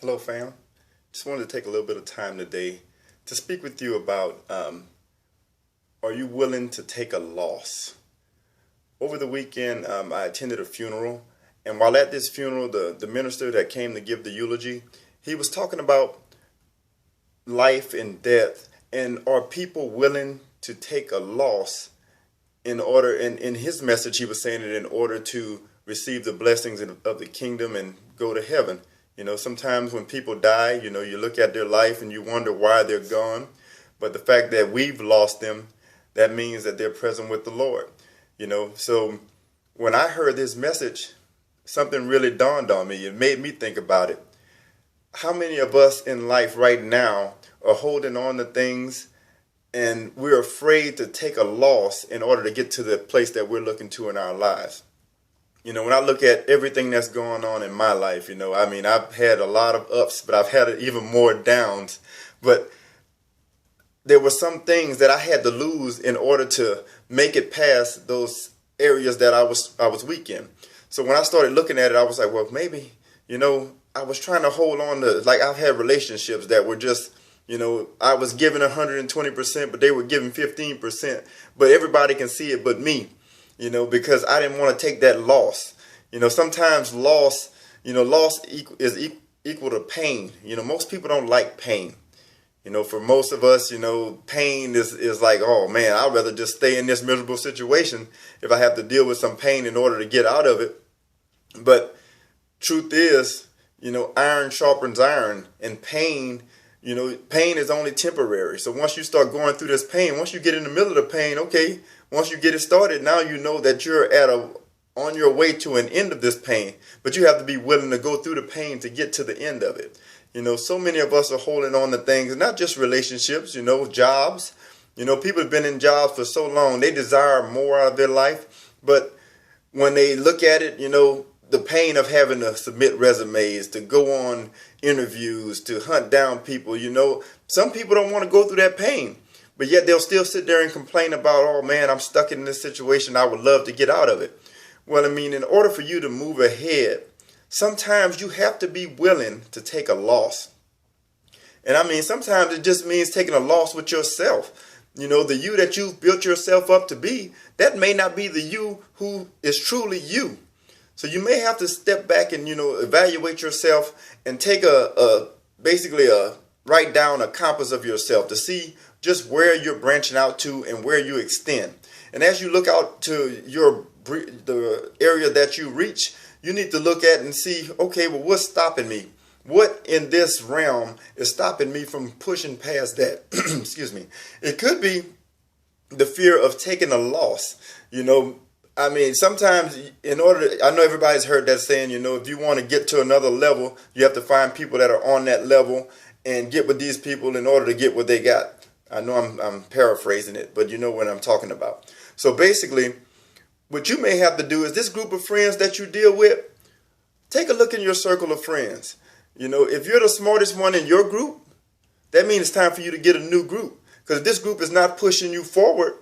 Hello, fam. Just wanted to take a little bit of time today to speak with you about are you willing to take a loss? Over the weekend, I attended a funeral, and while at this funeral, the minister that came to give the eulogy, he was talking about life and death, and are people willing to take a loss in order, and in his message, he was saying it in order to receive the blessings of the kingdom and go to heaven. Sometimes when people die, you look at their life and you wonder why they're gone. But the fact that we've lost them, that means that they're present with the Lord. So when I heard this message, something really dawned on me. It made me think about it. How many of us in life right now are holding on to things and we're afraid to take a loss in order to get to the place that we're looking to in our lives? When I look at everything that's going on in my life, I've had a lot of ups, but I've had even more downs. But there were some things that I had to lose in order to make it past those areas that I was weak in. So when I started looking at it, I was like, well, maybe, I was trying to hold on to, like, I've had relationships that were just, I was giving 120%, but they were giving 15%. But everybody can see it but me. Because I didn't want to take that loss. Sometimes loss is equal to pain. Most people don't like pain. For most of us, pain is like, oh man, I'd rather just stay in this miserable situation if I have to deal with some pain in order to get out of it. But truth is, iron sharpens iron, and pain is only temporary. So once you start going through this pain, once you get in the middle of the pain, okay, once you get it started, now you know that you're on your way to an end of this pain. But you have to be willing to go through the pain to get to the end of it. So many of us are holding on to things, not just relationships, jobs. People have been in jobs for so long, they desire more out of their life. But when they look at it, the pain of having to submit resumes, to go on interviews, to hunt down people, some people don't want to go through that pain. But yet they'll still sit there and complain about, oh man, I'm stuck in this situation. I would love to get out of it. Well, in order for you to move ahead, sometimes you have to be willing to take a loss. And sometimes it just means taking a loss with yourself. The you that you've built yourself up to be, that may not be the you who is truly you. So you may have to step back and, evaluate yourself and take basically write down a compass of yourself to see just where you're branching out to and where you extend. And as you look out to the area that you reach, you need to look at and see, okay, well, what's stopping me? What in this realm is stopping me from pushing past that? Excuse me. It could be the fear of taking a loss. Sometimes I know everybody's heard that saying, if you want to get to another level, you have to find people that are on that level and get with these people in order to get what they got. I know I'm paraphrasing it, but you know what I'm talking about. So basically, what you may have to do is this group of friends that you deal with, take a look in your circle of friends. If you're the smartest one in your group, that means it's time for you to get a new group. Because if this group is not pushing you forward,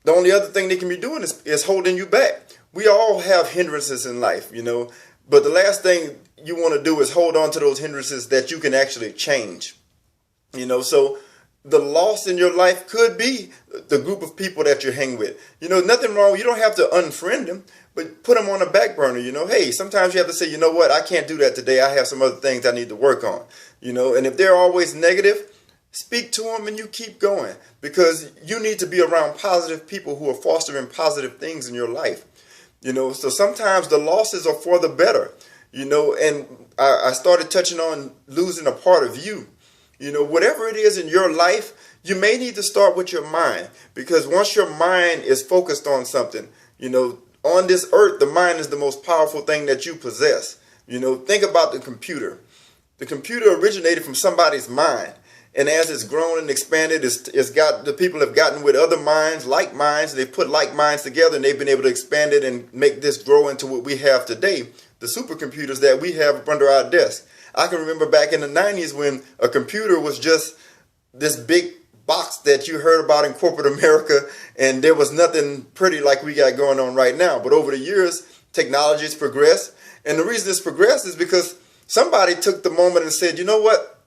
the only other thing they can be doing is holding you back. We all have hindrances in life, but the last thing you want to do is hold on to those hindrances that you can actually change. So the loss in your life could be the group of people that you hang with. Nothing wrong. You don't have to unfriend them, but put them on a back burner. Hey, sometimes you have to say, you know what, I can't do that today. I have some other things I need to work on. And if they're always negative, speak to them and you keep going, because you need to be around positive people who are fostering positive things in your life. So sometimes the losses are for the better, and I started touching on losing a part of you. Whatever it is in your life, you may need to start with your mind, because once your mind is focused on something, on this earth, the mind is the most powerful thing that you possess. Think about the computer. The computer originated from somebody's mind. And as it's grown and expanded, the people have gotten with other minds, like minds. They've put like minds together, and they've been able to expand it and make this grow into what we have today, the supercomputers that we have under our desk. I can remember back in the 90s when a computer was just this big box that you heard about in corporate America, and there was nothing pretty like we got going on right now. But over the years, technology has progressed, and the reason it's progressed is because Somebody took the moment and said, you know what?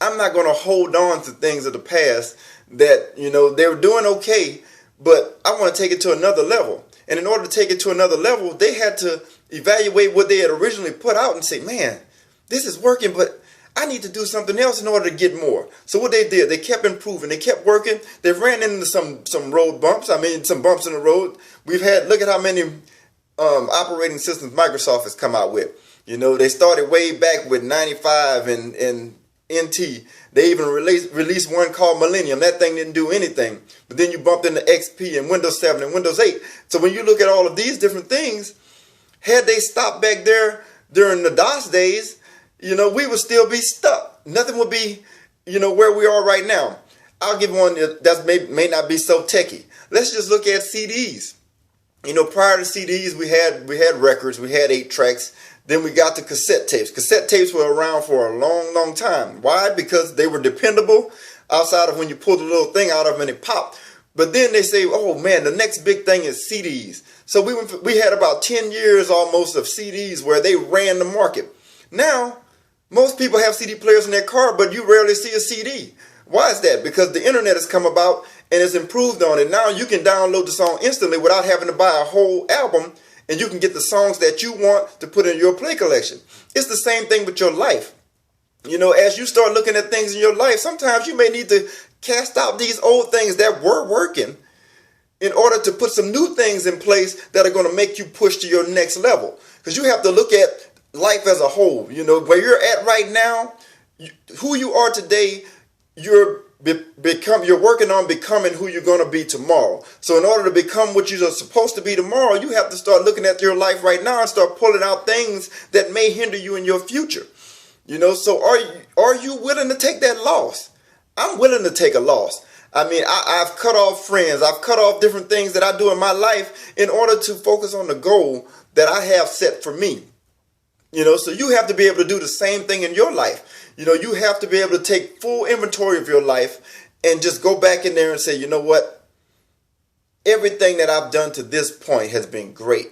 I'm not going to hold on to things of the past that, they were doing okay, but I want to take it to another level. And in order to take it to another level, they had to evaluate what they had originally put out and say, man, this is working, but I need to do something else in order to get more. So what they did, they kept improving, they kept working. They ran into some road bumps. Some bumps in the road. Look at how many operating systems Microsoft has come out with. They started way back with 95 and NT. They even released one called Millennium. That thing didn't do anything. But then you bumped into XP and Windows 7 and Windows 8. So when you look at all of these different things, had they stopped back there during the DOS days, we would still be stuck. Nothing would be, where we are right now. I'll give one that may not be so techy. Let's just look at CDs. Prior to CDs, we had records, we had 8 tracks. Then we got to cassette tapes. Cassette tapes were around for a long, long time. Why? Because they were dependable outside of when you pulled the little thing out of them and it popped. But then they say, oh man, the next big thing is CDs. So we had about 10 years almost of CDs where they ran the market. Now, most people have CD players in their car, but you rarely see a CD. Why is that? Because the internet has come about and it's improved on it. Now you can download the song instantly without having to buy a whole album, and you can get the songs that you want to put in your play collection. It's the same thing with your life. As you start looking at things in your life, sometimes you may need to cast out these old things that were working in order to put some new things in place that are going to make you push to your next level. Because you have to look at life as a whole. Where you're at right now, who you are today, you're working on becoming who you're going to be tomorrow. So in order to become what you're supposed to be tomorrow, you have to start looking at your life right now and start pulling out things that may hinder you in your future. So are you willing to take that loss? I'm willing to take a loss. I've cut off friends. I've cut off different things that I do in my life in order to focus on the goal that I have set for me. So you have to be able to do the same thing in your life. You have to be able to take full inventory of your life and just go back in there and say, you know what? Everything that I've done to this point has been great.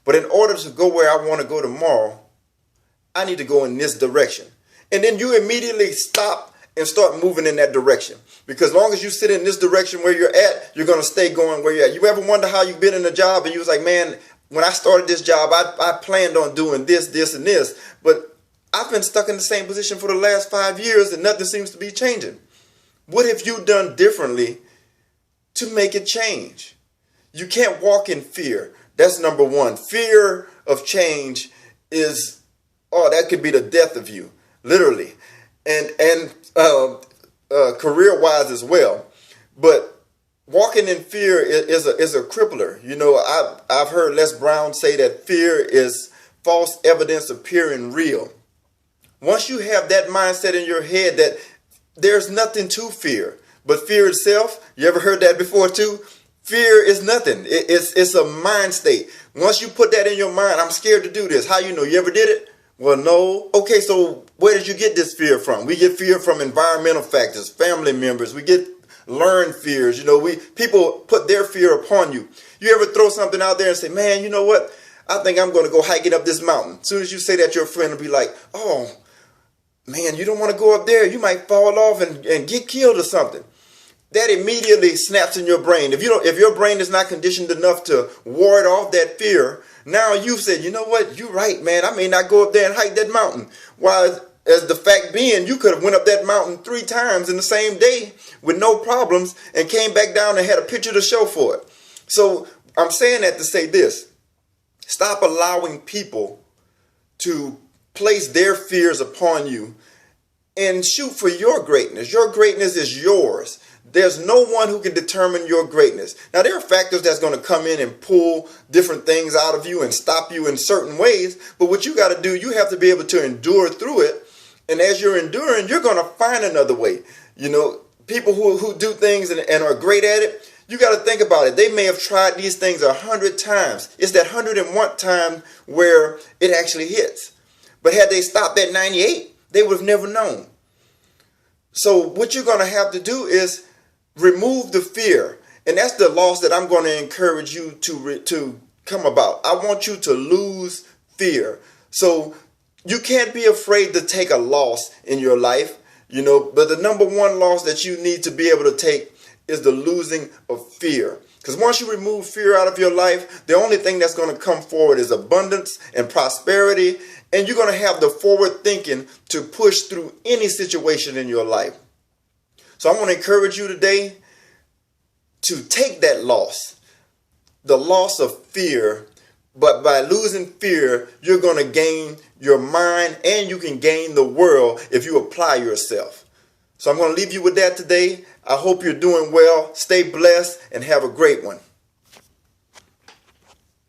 But in order to go where I want to go tomorrow, I need to go in this direction. And then you immediately stop and start moving in that direction. Because as long as you sit in this direction where you're at, you're going to stay going where you're at. You ever wonder how you've been in a job and you was like, man, when I started this job, I planned on doing this, this, and this. But I've been stuck in the same position for the last 5 years and nothing seems to be changing. What have you done differently to make it change? You can't walk in fear. That's number one. Fear of change that could be the death of you, literally. And career-wise as well. But walking in fear is a crippler. I've heard Les Brown say that fear is false evidence appearing real. Once you have that mindset in your head that there's nothing to fear but fear itself, you ever heard that before too? Fear is nothing. It's a mind state. Once you put that in your mind, I'm scared to do this. How you know? You ever did it? Well, no. Okay, so where did you get this fear from? We get fear from environmental factors, family members. We get learned fears. People put their fear upon you. You ever throw something out there and say, man, you know what? I think I'm going to go hiking up this mountain. As soon as you say that, your friend will be like, oh, man, you don't want to go up there. You might fall off and get killed or something. That immediately snaps in your brain. If your brain is not conditioned enough to ward off that fear, now you've said, you know what, you're right, man. I may not go up there and hike that mountain. While as the fact being, you could have went up that mountain 3 times in the same day with no problems and came back down and had a picture to show for it. So I'm saying that to say this. Stop allowing people to place their fears upon you and shoot for your greatness. Your greatness is yours. There's no one who can determine your greatness. Now, there are factors that's going to come in and pull different things out of you and stop you in certain ways. But what you got to do, you have to be able to endure through it. And as you're enduring, you're going to find another way. People who do things and are great at it, you got to think about it. They may have tried these things 100 times. It's that 101 time where it actually hits. But had they stopped at 98, they would have never known. So what you're going to have to do is remove the fear. And that's the loss that I'm going to encourage you to come about. I want you to lose fear. So You can't be afraid to take a loss in your life, but the number one loss that you need to be able to take is the losing of fear. Because once you remove fear out of your life, the only thing that's going to come forward is abundance and prosperity, and you're going to have the forward thinking to push through any situation in your life. So I want to encourage you today to take that loss, the loss of fear. But by losing fear, you're going to gain your mind, and you can gain the world if you apply yourself. So I'm going to leave you with that today. I hope you're doing well. Stay blessed and have a great one.